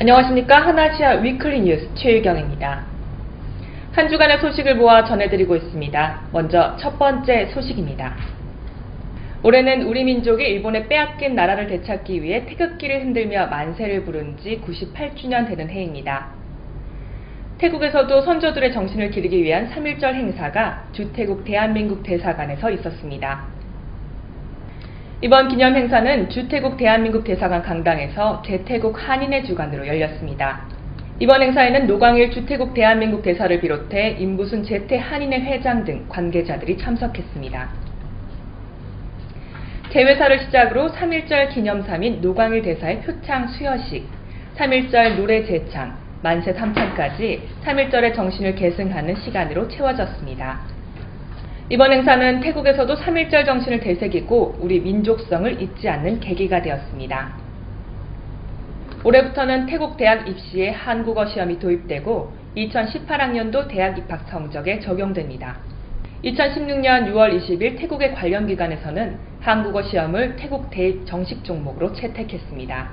안녕하십니까. 하나시아 위클리 뉴스 최유경입니다. 한 주간의 소식을 모아 전해드리고 있습니다. 먼저 첫 번째 소식입니다. 올해는 우리 민족이 일본에 빼앗긴 나라를 되찾기 위해 태극기를 흔들며 만세를 부른 지 98주년 되는 해입니다. 태국에서도 선조들의 정신을 기리기 위한 3.1절 행사가 주태국 대한민국 대사관에서 있었습니다. 이번 기념 행사는 주태국 대한민국 대사관 강당에서 재태국 한인의 주관으로 열렸습니다. 이번 행사에는 노광일 주태국 대한민국 대사를 비롯해 임부순 재태 한인회 회장 등 관계자들이 참석했습니다. 개회사를 시작으로 3.1절 기념사인 노광일 대사의 표창 수여식, 3.1절 노래 제창, 만세 3창까지 3.1절의 정신을 계승하는 시간으로 채워졌습니다. 이번 행사는 태국에서도 3.1절 정신을 되새기고 우리 민족성을 잊지 않는 계기가 되었습니다. 올해부터는 태국 대학 입시에 한국어 시험이 도입되고 2018학년도 대학 입학 성적에 적용됩니다. 2016년 6월 20일 태국의 관련 기관에서는 한국어 시험을 태국 대입 정식 종목으로 채택했습니다.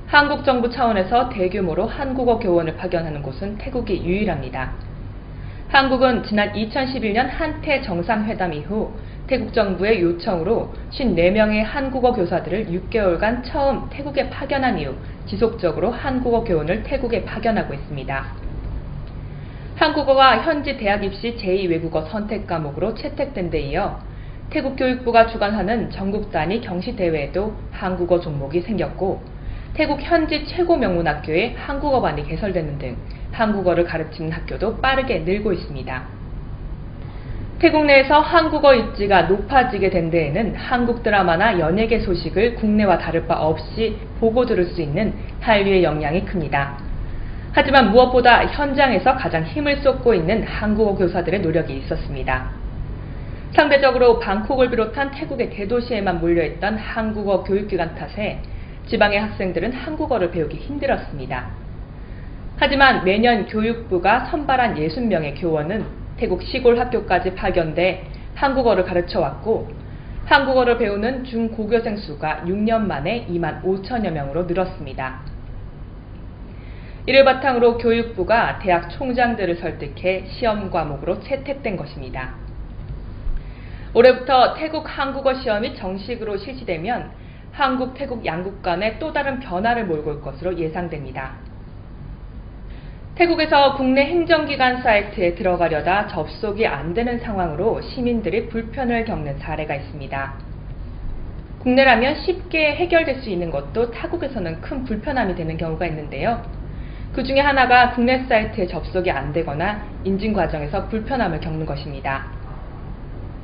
한국 정부 차원에서 대규모로 한국어 교원을 파견하는 곳은 태국이 유일합니다. 한국은 지난 2011년 한태 정상회담 이후 태국 정부의 요청으로 54명의 한국어 교사들을 6개월간 처음 태국에 파견한 이후 지속적으로 한국어 교원을 태국에 파견하고 있습니다. 한국어가 현지 대학 입시 제2외국어 선택 과목으로 채택된 데 이어 태국 교육부가 주관하는 전국 단위 경시대회에도 한국어 종목이 생겼고 태국 현지 최고 명문학교에 한국어반이 개설되는 등 한국어를 가르치는 학교도 빠르게 늘고 있습니다. 태국 내에서 한국어 입지가 높아지게 된 데에는 한국 드라마나 연예계 소식을 국내와 다를 바 없이 보고 들을 수 있는 한류의 영향이 큽니다. 하지만 무엇보다 현장에서 가장 힘을 쏟고 있는 한국어 교사들의 노력이 있었습니다. 상대적으로 방콕을 비롯한 태국의 대도시에만 몰려있던 한국어 교육기관 탓에 지방의 학생들은 한국어를 배우기 힘들었습니다. 하지만 매년 교육부가 선발한 60명의 교원은 태국 시골 학교까지 파견돼 한국어를 가르쳐왔고 한국어를 배우는 중고교생 수가 6년 만에 2만 5천여 명으로 늘었습니다. 이를 바탕으로 교육부가 대학 총장들을 설득해 시험 과목으로 채택된 것입니다. 올해부터 태국 한국어 시험이 정식으로 실시되면 한국, 태국 양국 간에 또 다른 변화를 몰고 올 것으로 예상됩니다. 태국에서 국내 행정기관 사이트에 들어가려다 접속이 안 되는 상황으로 시민들이 불편을 겪는 사례가 있습니다. 국내라면 쉽게 해결될 수 있는 것도 타국에서는 큰 불편함이 되는 경우가 있는데요. 그 중에 하나가 국내 사이트에 접속이 안 되거나 인증 과정에서 불편함을 겪는 것입니다.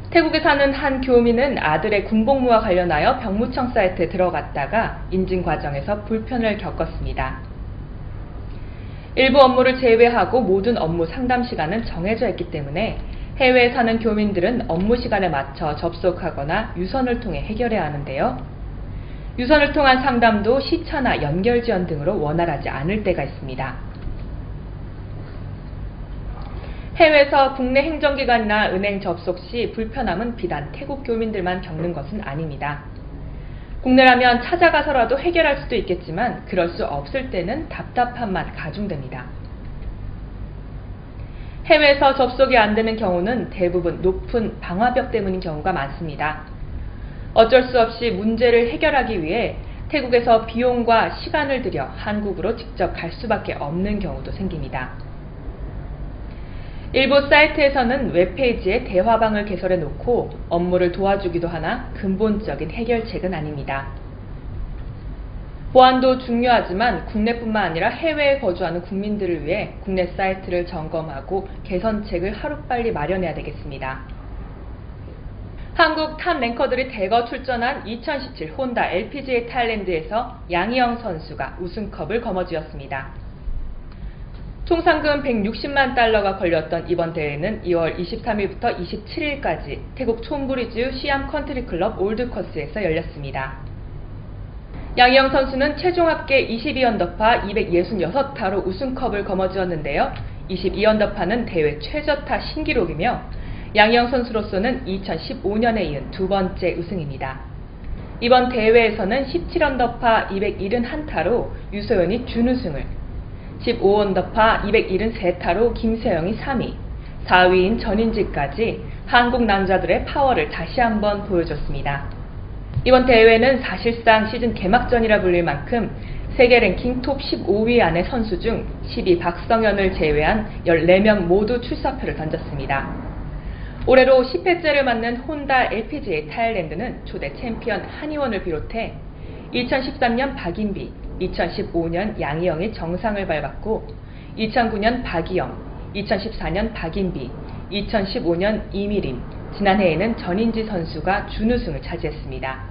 태국에 사는 한 교민은 아들의 군복무와 관련하여 병무청 사이트에 들어갔다가 인증 과정에서 불편을 겪었습니다. 일부 업무를 제외하고 모든 업무 상담 시간은 정해져 있기 때문에 해외에 사는 교민들은 업무 시간에 맞춰 접속하거나 유선을 통해 해결해야 하는데요. 유선을 통한 상담도 시차나 연결 지연 등으로 원활하지 않을 때가 있습니다. 해외에서 국내 행정기관이나 은행 접속 시 불편함은 비단 태국 교민들만 겪는 것은 아닙니다. 국내라면 찾아가서라도 해결할 수도 있겠지만 그럴 수 없을 때는 답답함만 가중됩니다. 해외에서 접속이 안 되는 경우는 대부분 높은 방화벽 때문인 경우가 많습니다. 어쩔 수 없이 문제를 해결하기 위해 태국에서 비용과 시간을 들여 한국으로 직접 갈 수밖에 없는 경우도 생깁니다. 일부 사이트에서는 웹페이지에 대화방을 개설해 놓고 업무를 도와주기도 하나 근본적인 해결책은 아닙니다. 보안도 중요하지만 국내뿐만 아니라 해외에 거주하는 국민들을 위해 국내 사이트를 점검하고 개선책을 하루빨리 마련해야 되겠습니다. 한국 탑 랭커들이 대거 출전한 2017 혼다 LPGA 타일랜드에서 양희영 선수가 우승컵을 거머쥐었습니다. 총 상금 160만 달러가 걸렸던 이번 대회는 2월 23일부터 27일까지 태국 촌부리주 시암 컨트리클럽 올드코스에서 열렸습니다. 양희영 선수는 최종 합계 22언더파 266타로 우승컵을 거머쥐었는데요. 22언더파는 대회 최저타 신기록이며 양희영 선수로서는 2015년에 이은 두 번째 우승입니다. 이번 대회에서는 17언더파 271타로 유소연이 준우승을, 15언더파 273타로 김세영이 3위, 4위인 전인지까지 한국 남자들의 파워를 다시 한번 보여줬습니다. 이번 대회는 사실상 시즌 개막전이라 불릴 만큼 세계 랭킹 톱 15위 안의 선수 중 10위 박성현을 제외한 14명 모두 출사표를 던졌습니다. 올해로 10회째를 맞는 혼다 LPGA 타일랜드는 초대 챔피언 한희원을 비롯해 2013년 박인비, 2015년 양희영이 정상을 밟았고 2009년 박이영, 2014년 박인비, 2015년 이미림, 지난해에는 전인지 선수가 준우승을 차지했습니다.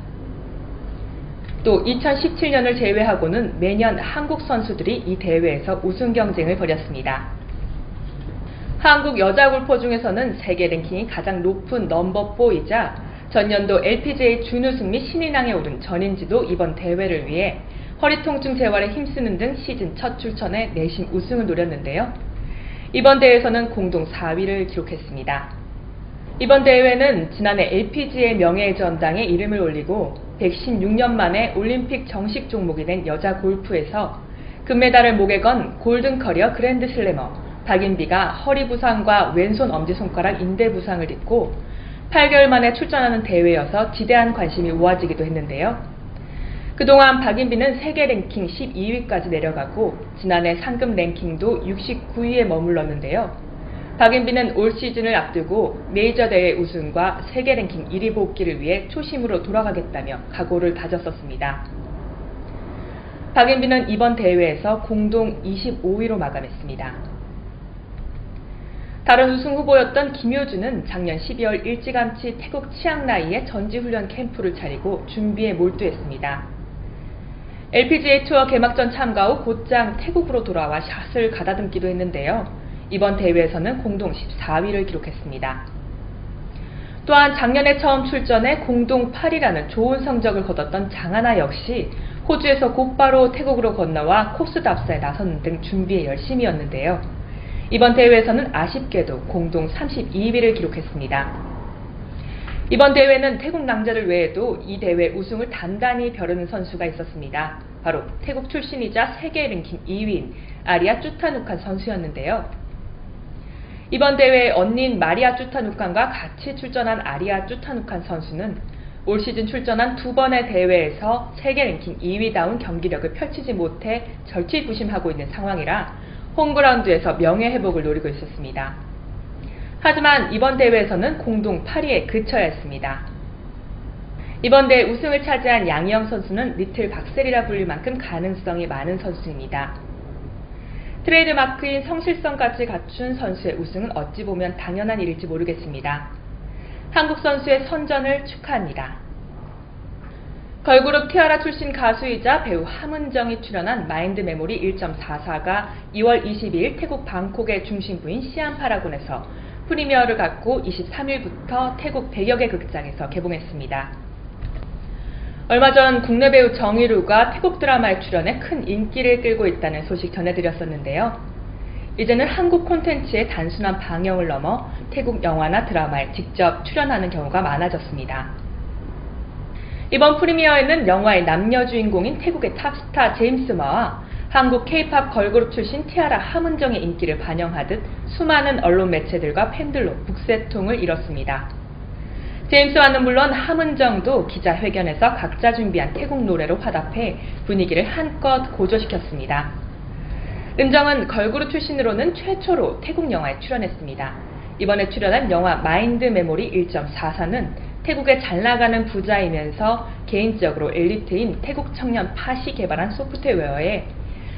또 2017년을 제외하고는 매년 한국 선수들이 이 대회에서 우승 경쟁을 벌였습니다. 한국 여자 골퍼 중에서는 세계 랭킹이 가장 높은 넘버4이자 전년도 LPGA 준우승 및 신인왕에 오른 전인지도 이번 대회를 위해 허리 통증 재활에 힘쓰는 등 시즌 첫 출전에 내심 우승을 노렸는데요. 이번 대회에서는 공동 4위를 기록했습니다. 이번 대회는 지난해 LPGA 명예전당에 이름을 올리고 116년 만에 올림픽 정식 종목이 된 여자 골프에서 금메달을 목에 건 골든커리어 그랜드슬래머 박인비가 허리 부상과 왼손 엄지손가락 인대 부상을 딛고 8개월 만에 출전하는 대회여서 지대한 관심이 모아지기도 했는데요. 그동안 박인비는 세계 랭킹 12위까지 내려가고 지난해 상금 랭킹도 69위에 머물렀는데요. 박인비는 올 시즌을 앞두고 메이저 대회 우승과 세계 랭킹 1위 복귀를 위해 초심으로 돌아가겠다며 각오를 다졌었습니다. 박인비는 이번 대회에서 공동 25위로 마감했습니다. 다른 우승 후보였던 김효주는 작년 12월 일찌감치 태국 치앙라이에 전지훈련 캠프를 차리고 준비에 몰두했습니다. LPGA 투어 개막전 참가 후 곧장 태국으로 돌아와 샷을 가다듬기도 했는데요. 이번 대회에서는 공동 14위를 기록했습니다. 또한 작년에 처음 출전해 공동 8위라는 좋은 성적을 거뒀던 장하나 역시 호주에서 곧바로 태국으로 건너와 코스 답사에 나서는 등 준비에 열심이었는데요. 이번 대회에서는 아쉽게도 공동 32위를 기록했습니다. 이번 대회는 태국 남자들 외에도 이 대회 우승을 단단히 벼르는 선수가 있었습니다. 바로 태국 출신이자 세계 랭킹 2위인 아리아 쭈타누칸 선수였는데요. 이번 대회에 언니인 마리아 쭈타누칸과 같이 출전한 아리아 쭈타누칸 선수는 올 시즌 출전한 2번의 대회에서 세계 랭킹 2위다운 경기력을 펼치지 못해 절치부심하고 있는 상황이라 홈그라운드에서 명예회복을 노리고 있었습니다. 하지만 이번 대회에서는 공동 8위에 그쳐야 했습니다. 이번 대회 우승을 차지한 양희영 선수는 리틀 박셀이라 불릴 만큼 가능성이 많은 선수입니다. 트레이드마크인 성실성까지 갖춘 선수의 우승은 어찌 보면 당연한 일일지 모르겠습니다. 한국 선수의 선전을 축하합니다. 걸그룹 티아라 출신 가수이자 배우 함은정이 출연한 마인드 메모리 1.44가 2월 22일 태국 방콕의 중심부인 시안파라곤에서 프리미어를 갖고 23일부터 태국 100여 개 극장에서 개봉했습니다. 얼마 전 국내 배우 정의루가 태국 드라마에 출연해 큰 인기를 끌고 있다는 소식 전해드렸었는데요. 이제는 한국 콘텐츠의 단순한 방영을 넘어 태국 영화나 드라마에 직접 출연하는 경우가 많아졌습니다. 이번 프리미어에는 영화의 남녀 주인공인 태국의 탑스타 제임스 마와 한국 K-팝 걸그룹 출신 티아라 함은정의 인기를 반영하듯 수많은 언론 매체들과 팬들로 북새통을 이뤘습니다. 제임스와는 물론 함은정도 기자회견에서 각자 준비한 태국 노래로 화답해 분위기를 한껏 고조시켰습니다. 은정은 걸그룹 출신으로는 최초로 태국 영화에 출연했습니다. 이번에 출연한 영화 마인드 메모리 1.44는 태국의 잘 나가는 부자이면서 개인적으로 엘리트인 태국 청년 팟이 개발한 소프트웨어에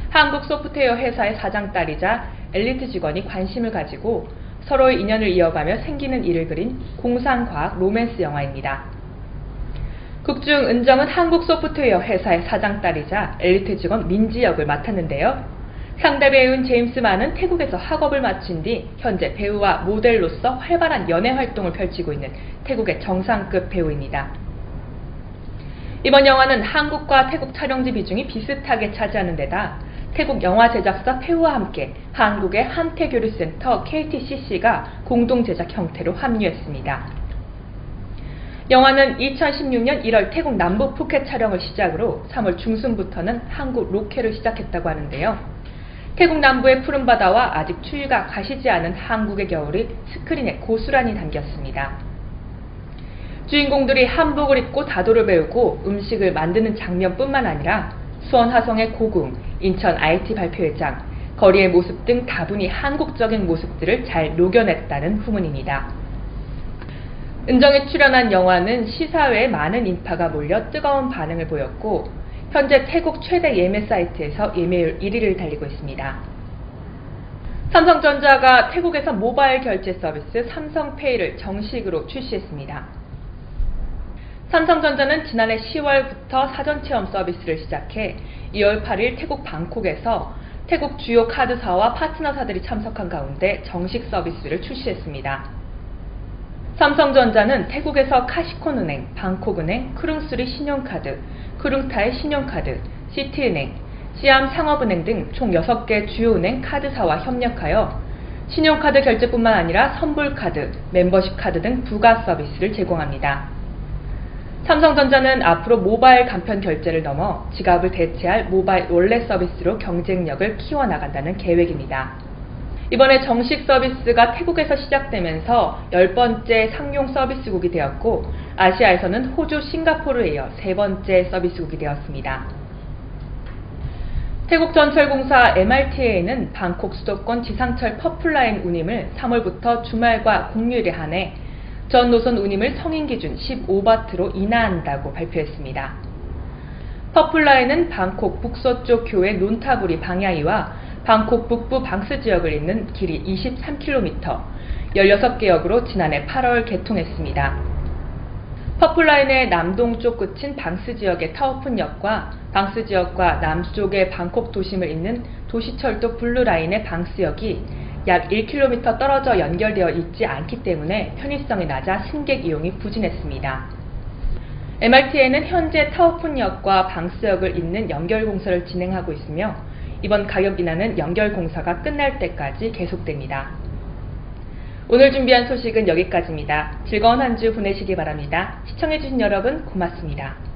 한국 소프트웨어 회사의 사장 딸이자 엘리트 직원이 관심을 가지고 서로의 인연을 이어가며 생기는 일을 그린 공상과학 로맨스 영화입니다. 극중 은정은 한국 소프트웨어 회사의 사장 딸이자 엘리트 직원 민지 역을 맡았는데요. 상대 배우인 제임스 마는 태국에서 학업을 마친 뒤 현재 배우와 모델로서 활발한 연애 활동을 펼치고 있는 태국의 정상급 배우입니다. 이번 영화는 한국과 태국 촬영지 비중이 비슷하게 차지하는 데다 태국 영화 제작사 페우와 함께 한국의 한태교류센터 KTCC가 공동 제작 형태로 합류했습니다. 영화는 2016년 1월 태국 남부 푸켓 촬영을 시작으로 3월 중순부터는 한국 로케를 시작했다고 하는데요. 태국 남부의 푸른 바다와 아직 추위가 가시지 않은 한국의 겨울이 스크린에 고스란히 담겼습니다. 주인공들이 한복을 입고 다도를 배우고 음식을 만드는 장면뿐만 아니라 수원 화성의 고궁, 인천 IT 발표회장, 거리의 모습 등 다분히 한국적인 모습들을 잘 녹여냈다는 후문입니다. 은정이 출연한 영화는 시사회에 많은 인파가 몰려 뜨거운 반응을 보였고 현재 태국 최대 예매 사이트에서 예매율 1위를 달리고 있습니다. 삼성전자가 태국에서 모바일 결제 서비스 삼성페이를 정식으로 출시했습니다. 삼성전자는 지난해 10월부터 사전체험 서비스를 시작해 2월 8일 태국 방콕에서 태국 주요 카드사와 파트너사들이 참석한 가운데 정식 서비스를 출시했습니다. 삼성전자는 태국에서 카시콘은행, 방콕은행, 크룽스리 신용카드, 크룽타이 신용카드, 시티은행, 시암 상업은행 등 총 6개 주요 은행 카드사와 협력하여 신용카드 결제뿐만 아니라 선불카드, 멤버십 카드 등 부가 서비스를 제공합니다. 삼성전자는 앞으로 모바일 간편 결제를 넘어 지갑을 대체할 모바일 월렛 서비스로 경쟁력을 키워나간다는 계획입니다. 이번에 정식 서비스가 태국에서 시작되면서 10번째 상용 서비스국이 되었고 아시아에서는 호주, 싱가포르에 이어 3번째 서비스국이 되었습니다. 태국전철공사 MRTA는 방콕 수도권 지상철 퍼플라인 운임을 3월부터 주말과 공휴일에 한해 전 노선 운임을 성인 기준 15바트로 인하한다고 발표했습니다. 퍼플라인은 방콕 북서쪽 교외 논타부리 방야이와 방콕 북부 방스 지역을 잇는 길이 23km, 16개역으로 지난해 8월 개통했습니다. 퍼플라인의 남동쪽 끝인 방스 지역의 타오푼역과 방스 지역과 남쪽의 방콕 도심을 잇는 도시철도 블루라인의 방스역이 약 1km 떨어져 연결되어 있지 않기 때문에 편의성이 낮아 승객 이용이 부진했습니다. MRTA는 현재 타오푼역과 방스역을 잇는 연결 공사를 진행하고 있으며 이번 가격 인하는 연결 공사가 끝날 때까지 계속됩니다. 오늘 준비한 소식은 여기까지입니다. 즐거운 한 주 보내시기 바랍니다. 시청해주신 여러분 고맙습니다.